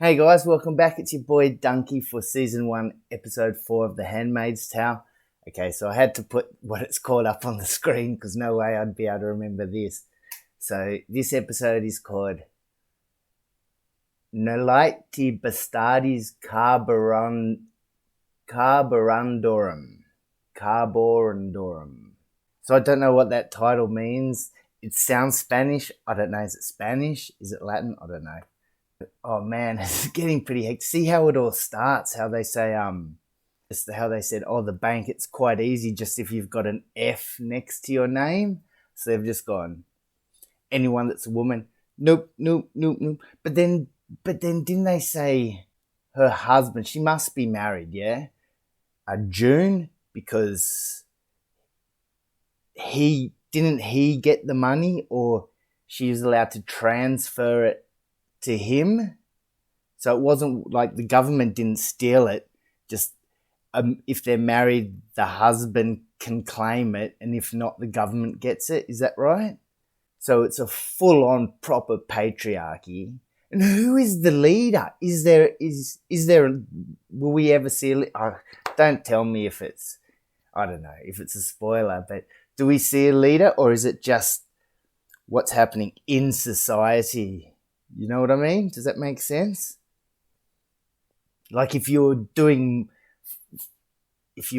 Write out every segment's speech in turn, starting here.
Hey guys, welcome back. It's your boy Dunky for season 1, episode 4 of the Handmaid's Tale. Okay, so I had to put what it's called up on the screen because no way I'd be able to remember this. So this episode is called Nolite Bastardes Carborundorum. So I don't know what that title means. It sounds Spanish. I don't know. Is it Spanish? Is it Latin? I don't know. Oh man, it's getting pretty hectic. See how it all starts, how they say, just how they said, oh, the bank, it's quite easy just if you've got an F next to your name. So they've just gone, anyone that's a woman, nope. But then didn't they say her husband, she must be married, yeah? June, because didn't he get the money, or she was allowed to transfer it to him? So it wasn't like the government didn't steal it. Just if they're married, the husband can claim it, and if not, the government gets it. Is that right? So it's a full-on proper patriarchy. And who is the leader? Is there? Will we ever see? Don't tell me if it's. I don't know if it's a spoiler, but do we see a leader, or is it just what's happening in society? You know what I mean? Does that make sense? Like if you're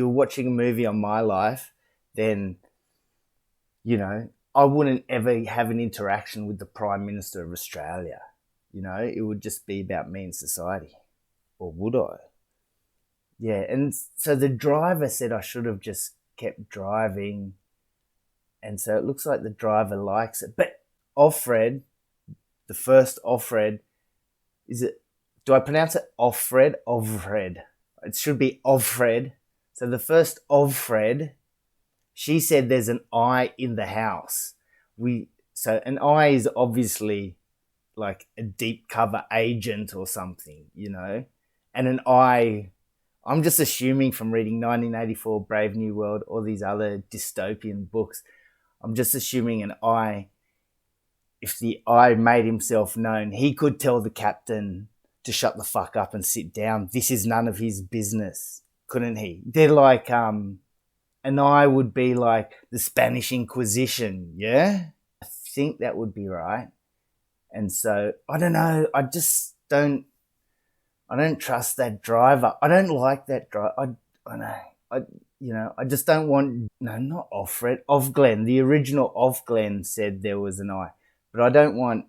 watching a movie on my life, then, you know, I wouldn't ever have an interaction with the Prime Minister of Australia. You know, it would just be about me and society. Or would I? Yeah, and so the driver said I should have just kept driving. And so it looks like the driver likes it. But Offred, the first Offred, do I pronounce it Offred? Offred. It should be Offred. So the first Offred, she said there's an eye in the house. So an eye is obviously like a deep cover agent or something, you know? And an eye, I'm just assuming from reading 1984, Brave New World, all these other dystopian books, I'm just assuming an eye, if the eye made himself known, he could tell the captain to shut the fuck up and sit down. This is none of his business, couldn't he? They're like, an eye would be like the Spanish Inquisition, yeah? I think that would be right. And so, I don't know, I don't trust that driver. I don't like that driver. I just don't want, no, not Offred, Offglen. The original Offglen said there was an eye. But I don't want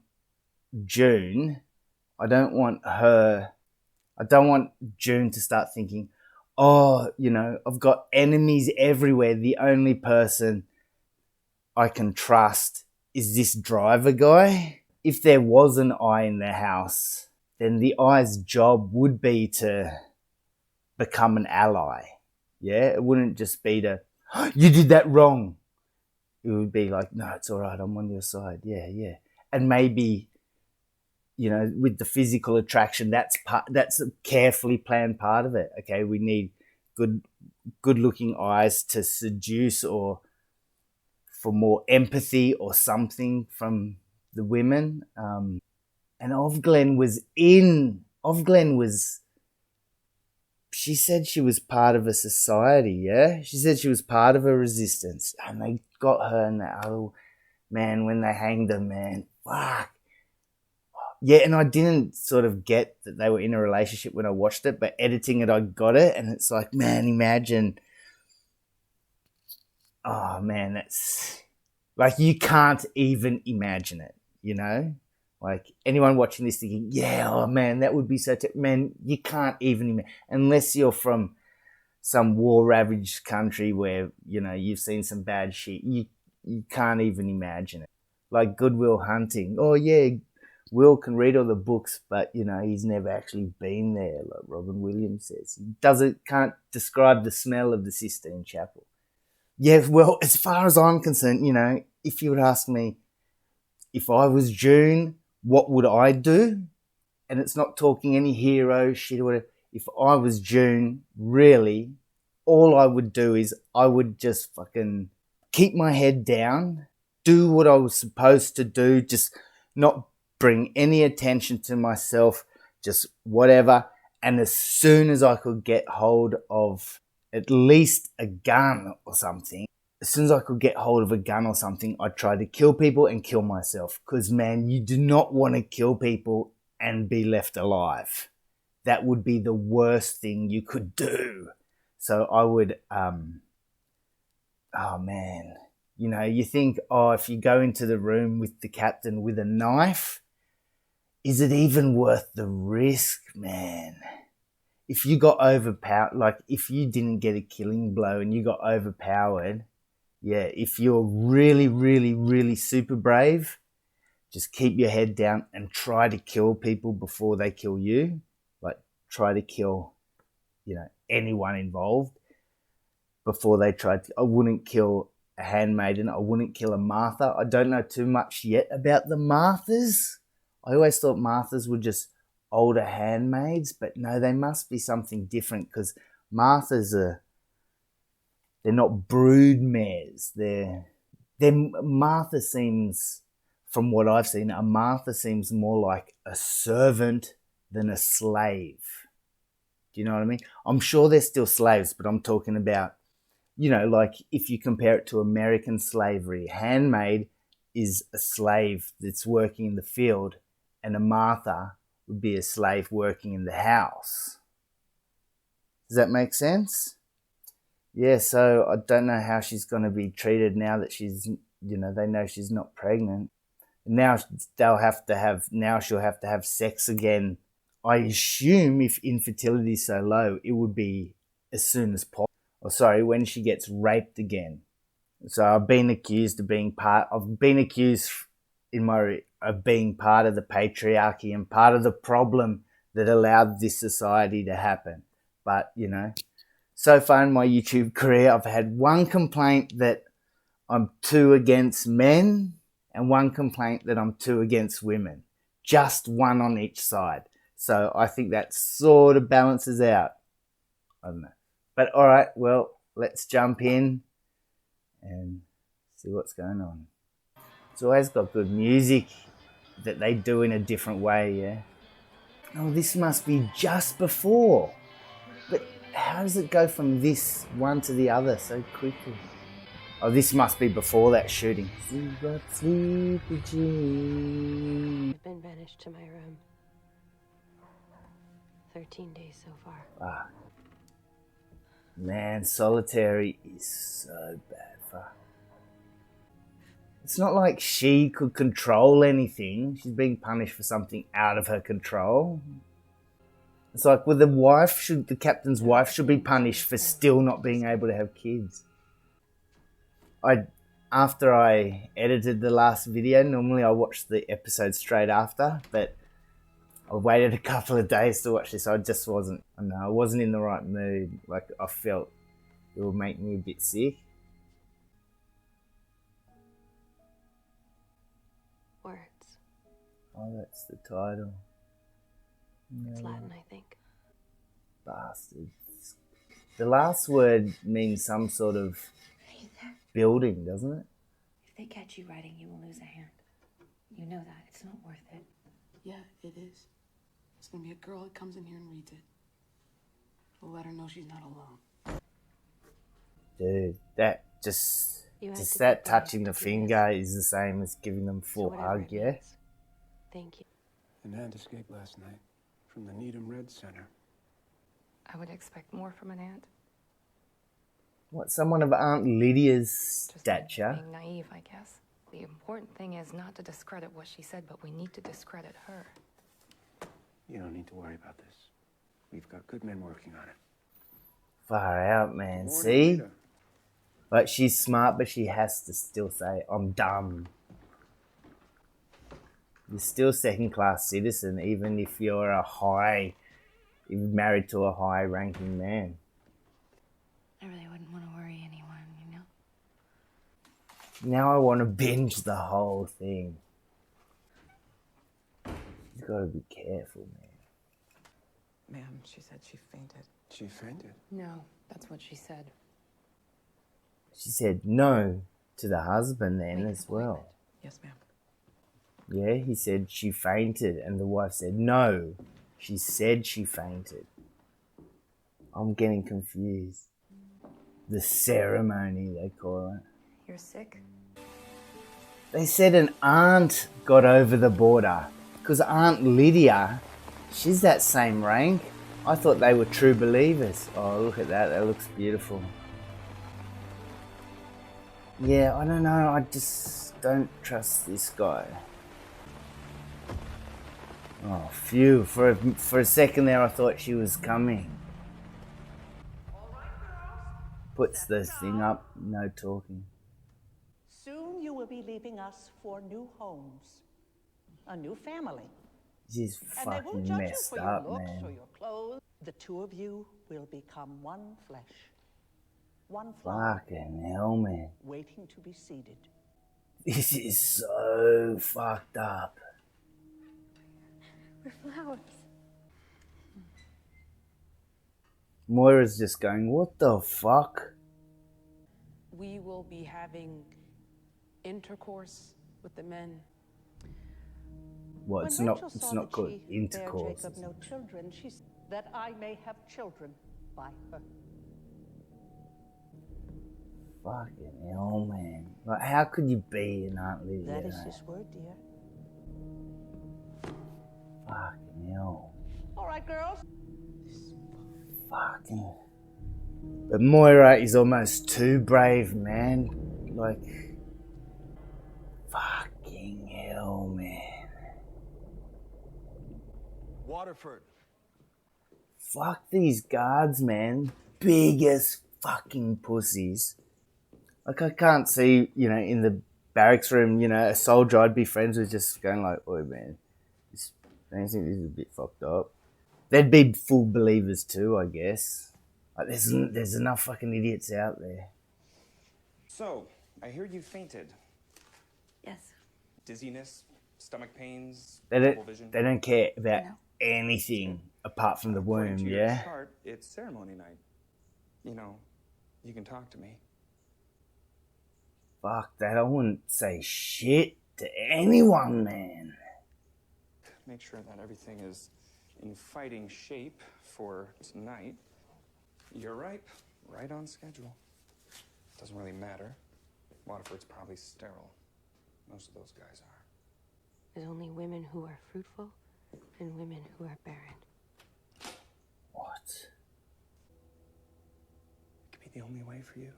June. I don't want June to start thinking, oh, you know, I've got enemies everywhere. The only person I can trust is this driver guy. If there was an eye in the house, then the eye's job would be to become an ally. Yeah, it wouldn't just be to, oh, you did that wrong. It would be like, no, it's all right, I'm on your side. Yeah. And maybe, you know, with the physical attraction, that's a carefully planned part of it. Okay, we need good-looking eyes to seduce, or for more empathy or something from the women. And Offglen she said she was part of a society, yeah? She said she was part of a resistance. And they got her in that, oh, man, when they hanged her, man, fuck. Yeah, and I didn't sort of get that they were in a relationship when I watched it, but editing it, I got it. And it's like, man, imagine. Oh, man, that's... like, you can't even imagine it, you know? Like, anyone watching this thinking, yeah, oh, man, that would be so... man, you can't even imagine. Unless you're from some war-ravaged country where, you know, you've seen some bad shit. You can't even imagine it. Like Good Will Hunting. Oh, yeah, Will can read all the books, but, you know, he's never actually been there, like Robin Williams says. He can't describe the smell of the Sistine Chapel. Yeah, well, as far as I'm concerned, you know, if you would ask me, if I was June, what would I do? And it's not talking any hero shit or whatever. If I was June, really, all I would do is I would just fucking keep my head down, do what I was supposed to do, just not bring any attention to myself, just whatever. And as soon as I could get hold of at least a gun or something, I tried to kill people and kill myself. Because, man, you do not want to kill people and be left alive. That would be the worst thing you could do. So I would, oh man, you know, you think, oh, if you go into the room with the captain with a knife, is it even worth the risk, man? If you got overpowered, like if you didn't get a killing blow and you got overpowered, yeah, if you're really, really, really super brave, just keep your head down and try to kill people before they kill you. Like try to kill, you know, anyone involved before they tried to. I wouldn't kill a handmaiden. I wouldn't kill a Martha. I don't know too much yet about the Marthas. I always thought Marthas were just older handmaids, but no, they must be something different because Marthas they're not brood mares. Martha seems, from what I've seen, a Martha seems more like a servant than a slave. Do you know what I mean? I'm sure they're still slaves, but I'm talking about, you know, like if you compare it to American slavery, handmaid is a slave that's working in the field, and a Martha would be a slave working in the house. Does that make sense? Yeah, so I don't know how she's going to be treated now that she's, you know, they know she's not pregnant. Now she'll have to have sex again. I assume if infertility is so low, it would be as soon as possible. Or sorry, when she gets raped again. So I've been accused of being part of the patriarchy and part of the problem that allowed this society to happen. But, you know, so far in my YouTube career, I've had one complaint that I'm too against men and one complaint that I'm too against women. Just one on each side. So I think that sort of balances out. I don't know. But all right, well, let's jump in and see what's going on. It's always got good music that they do in a different way, yeah? Oh, this must be just before. But how does it go from this one to the other so quickly? Oh, this must be before that shooting. I've been banished to my room. 13 days so far. Ah. Man, solitary is so bad for her. It's not like she could control anything. She's being punished for something out of her control. It's like with the captain's wife should be punished for still not being able to have kids. After I edited the last video, normally I watch the episode straight after, but I waited a couple of days to watch this. I wasn't in the right mood. Like I felt it would make me a bit sick. Words. Oh, that's the title. It's Latin, I think. Bastards. The last word means some sort of building, doesn't it? If they catch you writing, you will lose a hand. You know that. It's not worth it. Yeah, it is. There's gonna be a girl that comes in here and reads it. We'll let her know she's not alone. Dude, that that touching the finger is the same as giving them full hug, yeah? Thank you. An ant escaped last night from the Needham Red Center. I would expect more from an aunt. What, someone of Aunt Lydia's Just stature? being naive, I guess. The important thing is not to discredit what she said, but we need to discredit her. You don't need to worry about this. We've got good men working on it. Far out, man. More See? later. Like, she's smart, but she has to still say, I'm dumb. You're still second-class citizen, even if you're married to a high-ranking man. I really wouldn't want to worry anyone, you know? Now I want to binge the whole thing. You've got to be careful, man. Ma'am, she said she fainted. She fainted. No, that's what she said. She said no to the husband then Make an as well. Yes, ma'am. Yeah, he said she fainted, and the wife said no, She said she fainted. I'm getting confused. The ceremony, they call it. You're sick? They said an aunt got over the border. Because Aunt Lydia, she's that same rank. I thought they were true believers. Oh, look at that. That looks beautiful. Yeah, I don't know. I just don't trust this guy. Oh, phew. For a second there, I thought she was coming. Puts the thing up. No talking. Soon you will be leaving us for new homes, a new family. She's And they won't fucking judge you messed for your up, looks man. or your clothes. The two of you will become one flesh, one flower, Fucking hell, man. waiting to be seeded. This is so fucked up. We're flowers. Moira's just going, what the fuck? We will be having intercourse with the men. Well, When it's Rachel not saw that called she intercourse. bare Jacob no children, she said that I may have children by her. Fucking hell, man. Like, how could you be an Aunt Lydia? That is his word, dear. Fucking hell. All right, girls. Fucking. But Moira is almost too brave, man. Like, fucking hell, man. Waterford. Fuck these guards, man. Biggest fucking pussies. Like, I can't see, in the barracks room, a soldier I'd be friends with just going like, oh, man, I think this is a bit fucked up. They'd be full believers too, I guess. Like, there's enough fucking idiots out there. So, I hear you fainted. Yes. Dizziness, stomach pains, They double vision. don't care about anything apart from the According womb, to your yeah? chart, it's ceremony night. You can talk to me. Fuck that, I wouldn't say shit to anyone, man. Make sure that everything is in fighting shape for tonight. You're right on schedule. Doesn't really matter. Waterford's probably sterile. Most of those guys are. There's only women who are fruitful and women who are barren. What? It could be the only way for you.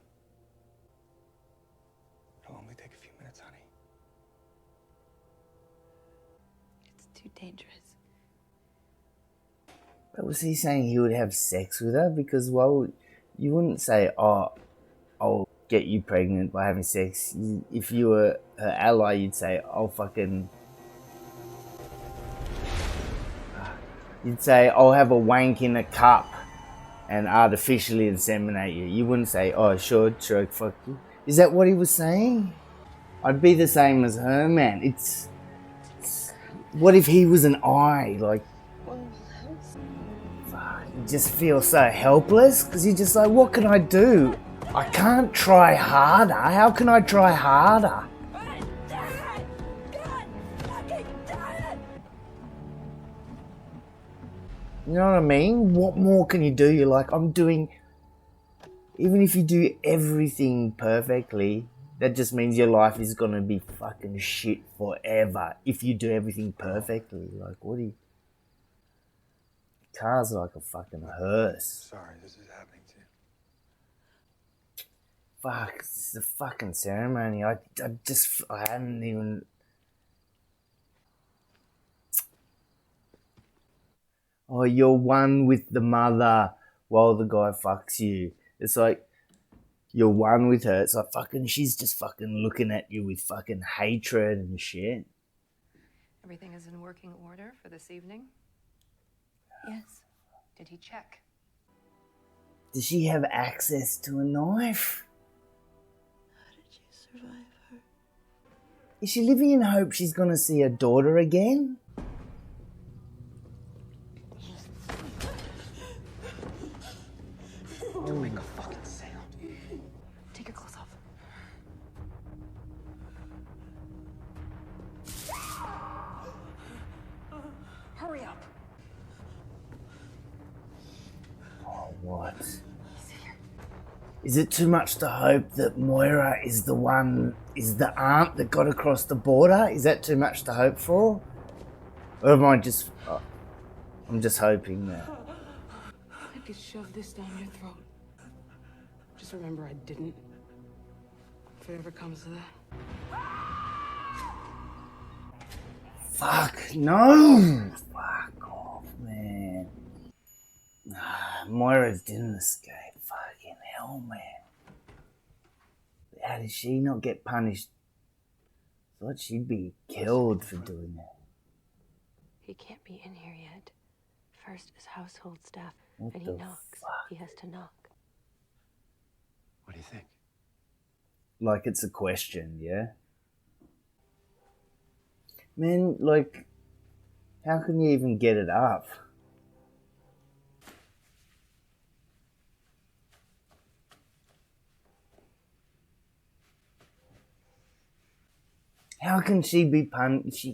It'll only take a few minutes, honey. It's too dangerous. But was he saying he would have sex with her? Because you wouldn't say, oh, I'll get you pregnant by having sex. If you were her ally, you'd say, you'd say, I'll have a wank in a cup and artificially inseminate you. You wouldn't say, oh, sure, fuck you. Is that what he was saying? I'd be the same as her, man. What if he was an eye? Like, fuck, you just feel so helpless because you're just like, what can I do? I can't try harder. How can I try harder? You know what I mean? What more can you do? You're like, even if you do everything perfectly, that just means your life is gonna be fucking shit forever if you do everything perfectly. Like, what do you... Car's like a fucking hearse. Sorry, this is happening to you. Fuck, it's the fucking ceremony. I hadn't even... Oh, you're one with the mother while the guy fucks you. It's like, you're one with her. It's like fucking, she's just fucking looking at you with fucking hatred and shit. Everything is in working order for this evening? Yes. Did he check? Does she have access to a knife? How did you survive her? Is she living in hope she's gonna see her daughter again? Don't make a fucking sound. Take your clothes off. Hurry up. What? Is it too much to hope that Moira is the aunt that got across the border? Is that too much to hope for? Or am I just... I'm just hoping that... I could shove this down your throat. Just remember I didn't. If it ever comes to that. Fuck, no! Fuck off, man. Moira didn't escape. Fucking hell, man. How did she not get punished? I thought she'd be killed for doing that. He can't be in here yet. First is household staff, What and he the knocks. fuck? He has to knock. What do you think? Like it's a question, yeah? Man, like, how can you even get it up? How can she be punished?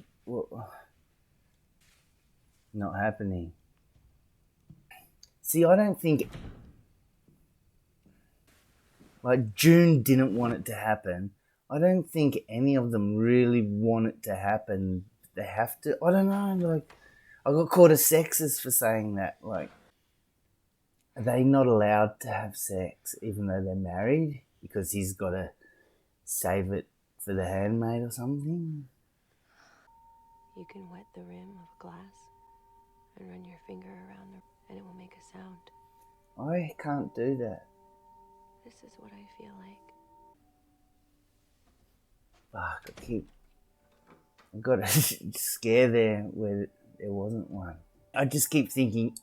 Not happening. See, I don't think... Like, June didn't want it to happen. I don't think any of them really want it to happen. They have to... I don't know, like... I got called a sexist for saying that. Like, are they not allowed to have sex even though they're married? Because he's got to save it for the handmaid or something? You can wet the rim of a glass and run your finger around and it will make a sound. I can't do that. This is what I feel like. Fuck, I got a scare there where there wasn't one. I just keep thinking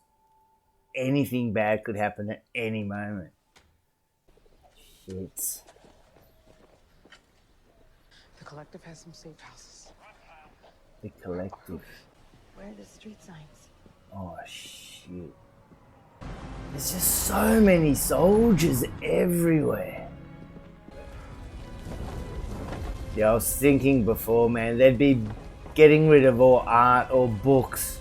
anything bad could happen at any moment. Shit. The collective has some safe houses. The collective. Where are the street signs? Oh shit. There's just so many soldiers everywhere. Yeah, I was thinking before, man, they'd be getting rid of all art or books.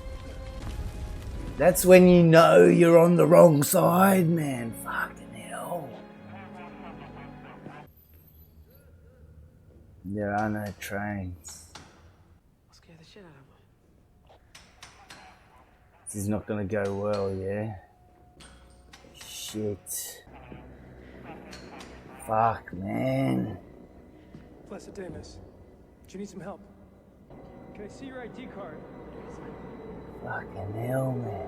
That's when you know you're on the wrong side, man. Fucking hell. There are no trains. I'll scare the shit out of them. This is not gonna go well, yeah? Shit. Fuck, man. Blessed day, miss. Do you need some help? Can I see your ID card? Fucking hell, man.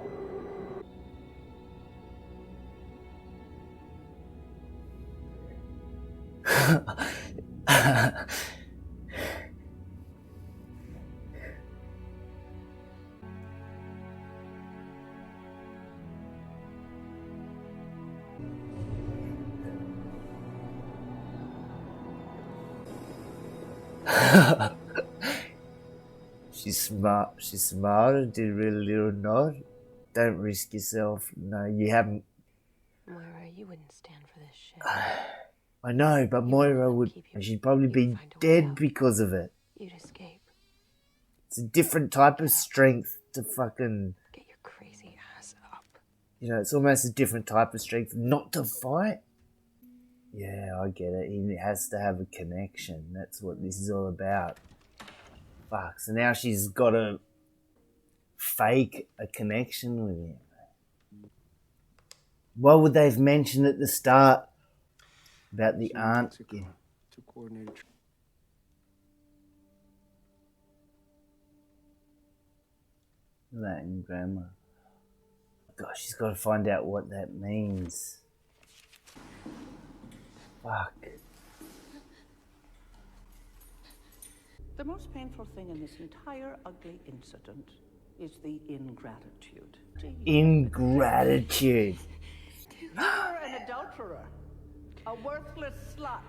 She's smart. She's smarter. Did a really little nod. Don't risk yourself. No, you haven't. Moira, you wouldn't stand for this shit. I know, but Moira would. She'd probably be dead because of it. You'd escape. It's a different type of strength to fucking. Get your crazy ass up. You know, it's almost a different type of strength not to fight. Yeah, I get it. He has to have a connection. That's what this is all about. Fuck. So now she's got to fake a connection with him. Why would they have mentioned at the start about the aunt? To coordinate a Latin grammar. Gosh, she's got to find out what that means. Fuck. The most painful thing in this entire ugly incident is the ingratitude. Ingratitude. You are an adulterer, a worthless slut.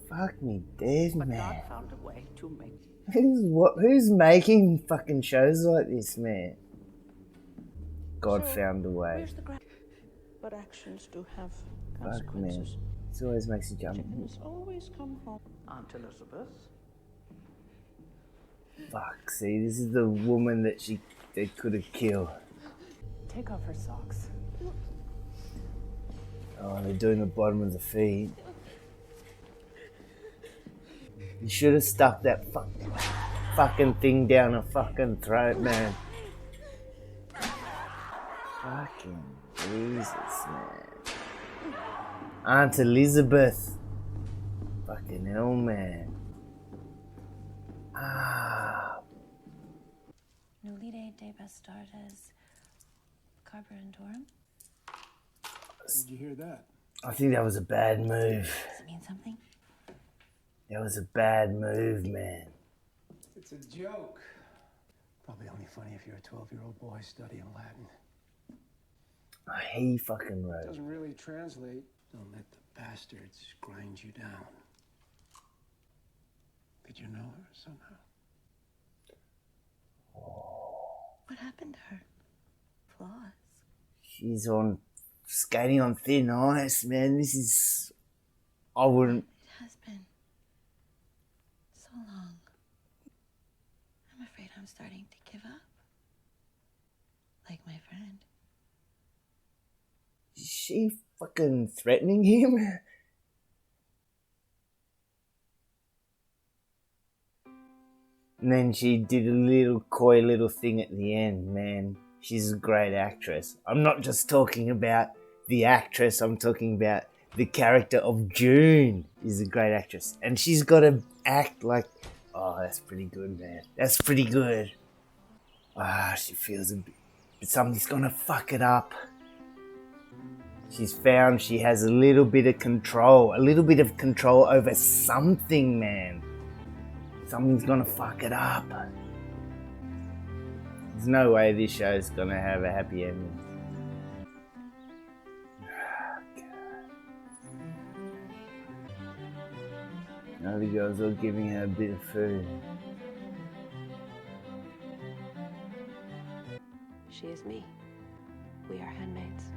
Fuck me dead, But man. God found a way to make Who's making fucking shows like this, man? God So, found a way. Where's the but actions do have Fuck, man. consequences. This always makes you jump. Chickens always come home. Aunt Elizabeth. Fuck, see, this is the woman that they could have killed. Take off her socks. Oh, they're doing the bottom of the feet. You should have stuck that fucking thing down her fucking throat, man. Fucking Jesus, man. Aunt Elizabeth. Fucking hell, man. Nolite de bastardes Carborundorum? Did you hear that? I think that was a bad move. Does it mean something? That was a bad move, man. It's a joke. Probably only funny if you're a 12-year-old boy studying Latin. He fucking wrote. Doesn't really translate. Don't let the bastards grind you down. Did you know her somehow? What happened to her? Flaws. She's on skating on thin ice, man. This is... I wouldn't... It has been so long. I'm afraid I'm starting to give up. Like my friend. Is she fucking threatening him? And then she did a little coy little thing at the end, man. She's a great actress. I'm not just talking about the actress, I'm talking about the character of June is a great actress. And she's got to act like, oh, that's pretty good, man. That's pretty good. She feels a bit, but somebody's gonna fuck it up. She's found she has a little bit of control over something, man. Something's gonna fuck it up. There's no way this show's gonna have a happy ending. Now the girls are giving her a bit of food. She is me. We are handmaids.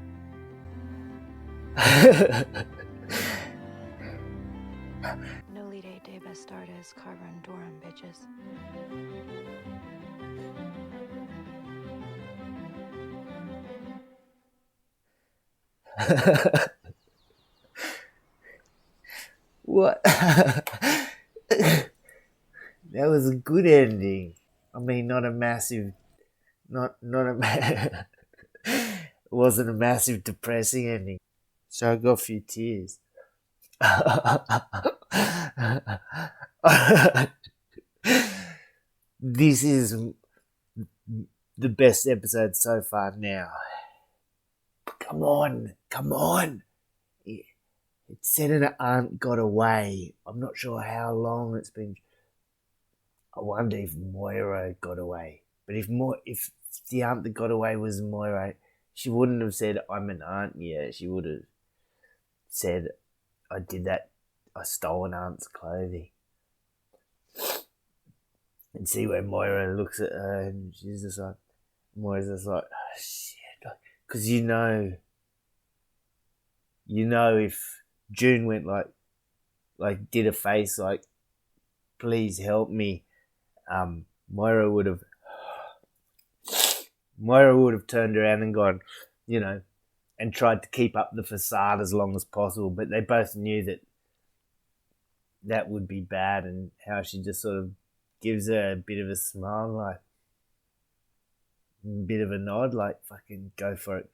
Nolite de bastardes Carborundorum, bitches. What? That was a good ending. I mean, not a massive, not a. It wasn't a massive depressing ending. So I got a few tears. This is the best episode so far now. Come on. It said an aunt got away. I'm not sure how long it's been. I wonder if Moira got away. But if the aunt that got away was Moira, she wouldn't have said, I'm an aunt yet. She would have said, I did that. I stole an aunt's clothing. And see where Moira looks at her and she's just like, Moira's just like, oh shit. Because you know if June went like did a face like, please help me, Moira would have turned around and gone, and tried to keep up the facade as long as possible. But they both knew that would be bad, and how she just sort of gives her a bit of a smile, like a bit of a nod, like fucking go for it.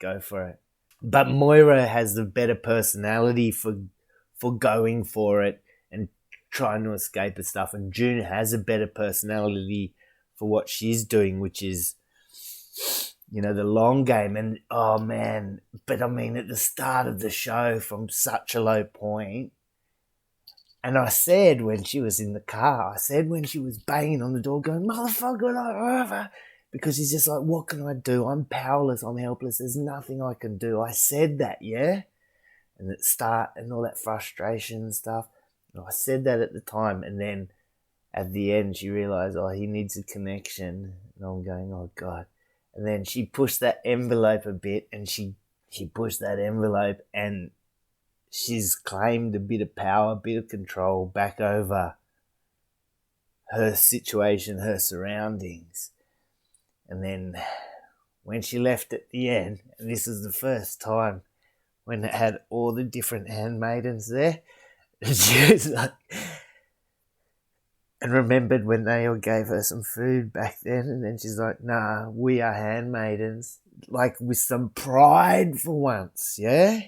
But Moira has the better personality for going for it and trying to escape and stuff, and June has a better personality for what she's doing, which is, the long game. And oh man, but I mean, at the start of the show, from such a low point, and I said when she was in the car, when she was banging on the door going, motherfucker, because she's just like, what can I do? I'm powerless, I'm helpless, there's nothing I can do. I said that, yeah? And at the start, and all that frustration and stuff, and I said that at the time, and then at the end she realised, he needs a connection, and I'm going, oh God. And then she pushed that envelope a bit, and she pushed that envelope, and she's claimed a bit of power, a bit of control back over her situation, her surroundings. And then when she left at the end, and this is the first time when it had all the different handmaidens there. And she was like, and remembered when they all gave her some food back then, and then she's like, nah, we are handmaidens. Like with some pride for once, yeah?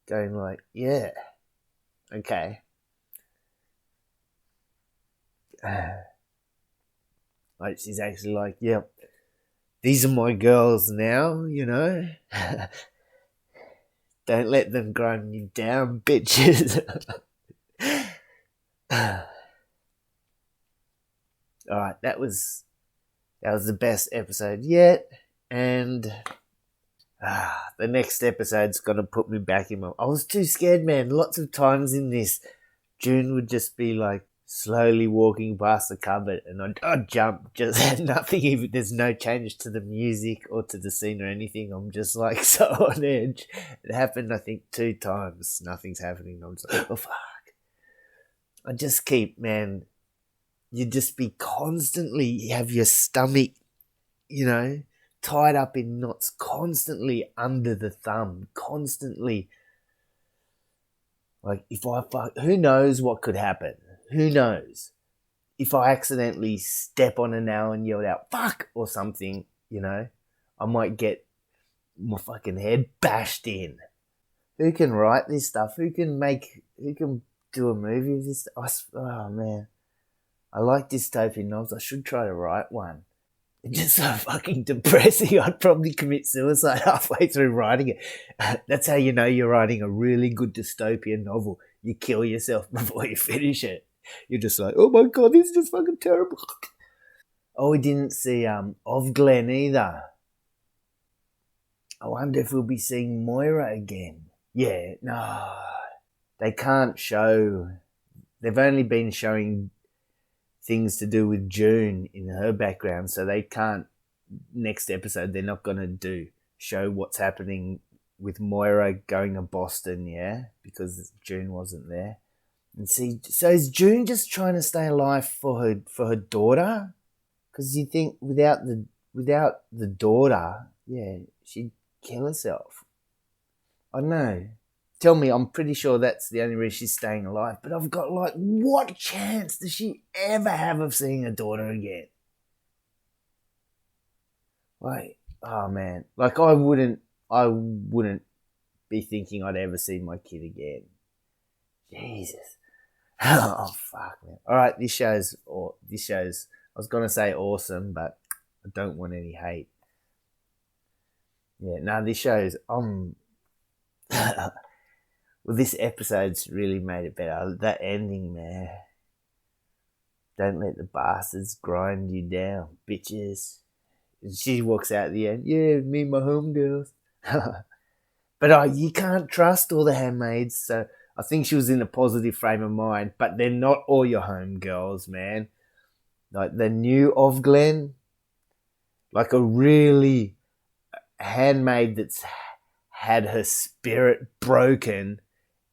Going like, yeah, okay. Like she's actually like, yep, these are my girls now, you know? Don't let them grind you down, bitches. Alright, that was the best episode yet, and the next episode's gonna put me back in my... I was too scared, man. Lots of times in this, June would just be like slowly walking past the cupboard and I'd jump, just had nothing, even there's no change to the music or to the scene or anything. I'm just like so on edge. It happened I think 2 times. Nothing's happening. I'm just like, oh fuck. I just keep, man, you just be constantly, you have your stomach, you know, tied up in knots, constantly under the thumb, constantly. Like, if I fuck, who knows what could happen? Who knows? If I accidentally step on a nail and yell out, fuck, or something, you know, I might get my fucking head bashed in. Who can write this stuff? Who can do a movie of this? Oh, man. I like dystopian novels. I should try to write one. It's just so fucking depressing. I'd probably commit suicide halfway through writing it. That's how you know you're writing a really good dystopian novel. You kill yourself before you finish it. You're just like, oh my god, this is just fucking terrible. Oh, we didn't see Offred either. I wonder if we'll be seeing Moira again. Yeah, no. They can't show... They've only been showing things to do with June in her background, so they can't... Next episode, they're not going to show what's happening with Moira going to Boston, yeah? Because June wasn't there. And see, so is June just trying to stay alive for her daughter? Because you think without the daughter, yeah, she'd kill herself. I don't know. Tell me, I'm pretty sure that's the only reason she's staying alive. But I've got like, what chance does she ever have of seeing her daughter again? Like, oh man, like I wouldn't be thinking I'd ever see my kid again. Jesus. Oh fuck, man. All right, this show's. I was gonna say awesome, but I don't want any hate. Yeah, no, this show's. Well, this episode's really made it better. That ending, man. Don't let the bastards grind you down, bitches. And she walks out at the end. Yeah, me and my homegirls. But you can't trust all the handmaids, so I think she was in a positive frame of mind. But they're not all your homegirls, man. Like the new Offred, like a really handmaid that's had her spirit broken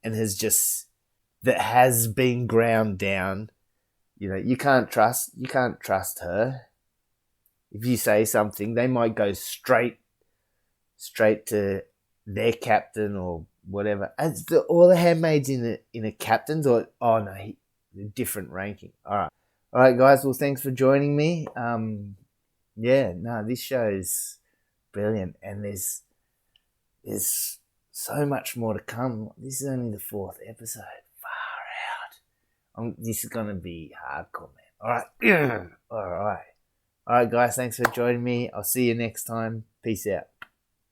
and has been ground down. You know, you can't trust her. If you say something, they might go straight to their captain or whatever. As all the handmaids in a captain's or different ranking. All right, guys. Well, thanks for joining me. This show is brilliant, and there's so much more to come. This is only the 4th episode. Far out. This is gonna be hardcore, man. All right. All right, guys. Thanks for joining me. I'll see you next time. Peace out.